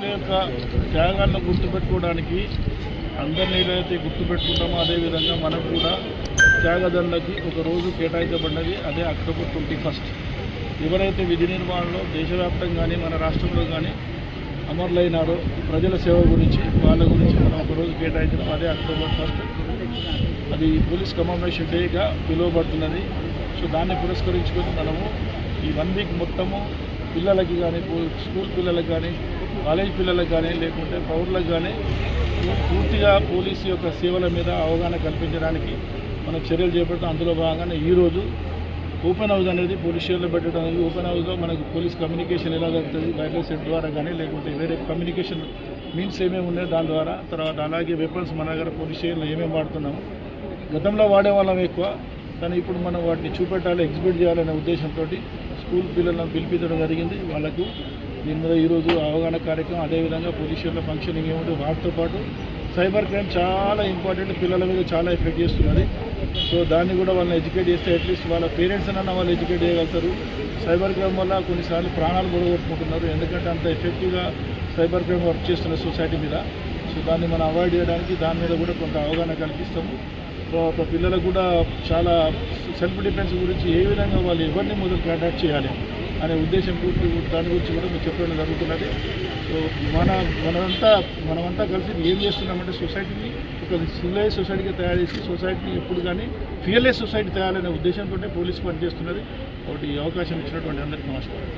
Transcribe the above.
పోలీసుల యొక్క త్యాగాలను గుర్తుపెట్టుకోవడానికి అందరినీ ఏదైతే గుర్తుపెట్టుకుంటామో అదేవిధంగా మనకు కూడా త్యాగదండకి ఒక రోజు కేటాయించబడినది. అదే అక్టోబర్ 21. ఎవరైతే విధి నిర్వహణలో దేశవ్యాప్తంగా కానీ మన రాష్ట్రంలో కానీ అమరులైనారో ప్రజల సేవ గురించి వాళ్ళ గురించి మనం ఒకరోజు కేటాయించడం అదే అక్టోబర్ 1. అది పోలీస్ కమమేషన్ డేగా పిలువబడుతున్నది. సో దాన్ని పురస్కరించుకొని మనము ఈ 1 వీక్ మొత్తము పిల్లలకి కానీ స్కూల్ పిల్లలకు కానీ కాలేజ్ పిల్లలకు కానీ లేకుంటే పౌరులకు కానీ పూర్తిగా పోలీసు యొక్క సేవల మీద అవగాహన కల్పించడానికి మనం చర్యలు చేపడతాం. అందులో భాగంగానే ఈరోజు ఓపెన్ హౌస్ అనేది పోలీస్ స్టేషన్లో పెట్టడం అనేది. ఓపెన్ హౌస్లో మనకు పోలీస్ కమ్యూనికేషన్ ఎలా జరుగుతుంది వైర్లెస్ సెట్ ద్వారా కానీ లేకుంటే వేరే కమ్యూనికేషన్ మీన్స్ ఏమేమి ఉన్నాయో దాని ద్వారా, తర్వాత అలాగే వెపన్స్ మన దగ్గర పోలీస్ స్టేషన్లో ఏమేమి వాడుతున్నాము, గతంలో వాడే వాళ్ళం ఎక్కువ కానీ ఇప్పుడు మనం వాటిని చూపెట్టాలి, ఎగ్జిబిట్ చేయాలనే ఉద్దేశంతో స్కూల్ పిల్లలను పిలిపించడం జరిగింది. వాళ్ళకు దీని మీద ఈరోజు అవగాహన కార్యక్రమం, అదేవిధంగా పోలీస్ స్టేషన్లో ఫంక్షనింగ్ ఏముంటుంది, వాటితో పాటు సైబర్ క్రైమ్ చాలా ఇంపార్టెంట్, పిల్లల మీద చాలా ఎఫెక్ట్ చేస్తున్నది. సో దాన్ని కూడా వాళ్ళని ఎడ్యుకేట్ చేస్తే అట్లీస్ట్ వాళ్ళ పేరెంట్స్ అన్న వాళ్ళు ఎడ్యుకేట్ చేయగలుగుతారు. సైబర్ క్రైమ్ వల్ల కొన్నిసార్లు ప్రాణాలు గొడవట్టుకుంటున్నారు, ఎందుకంటే అంత ఎఫెక్టివ్గా సైబర్ క్రైమ్ వర్క్ చేస్తున్నారు సొసైటీ మీద. సో దాన్ని మనం అవాయిడ్ చేయడానికి దాని మీద కూడా కొంత అవగాహన కల్పిస్తాము. తర్వాత పిల్లలకు కూడా చాలా సెల్ఫ్ డిఫెన్స్ గురించి ఏ విధంగా వాళ్ళు ఎవరిని మొదలు కాంటాక్ట్ చేయాలి అనే ఉద్దేశంతో దాని గురించి కూడా మీకు చెప్పడం జరుగుతున్నది. సో మనమంతా కలిసి ఏం చేస్తున్నామంటే సొసైటీని ఒక సివిలైజ్ సొసైటీగా తయారు చేసి సొసైటీని ఎప్పుడు కానీ ఫియర్లెస్ సొసైటీ తయారనే ఉద్దేశంతో పోలీసు పనిచేస్తున్నది. ఒకటి అవకాశం ఇచ్చినటువంటి అందరికీ నమస్కారం.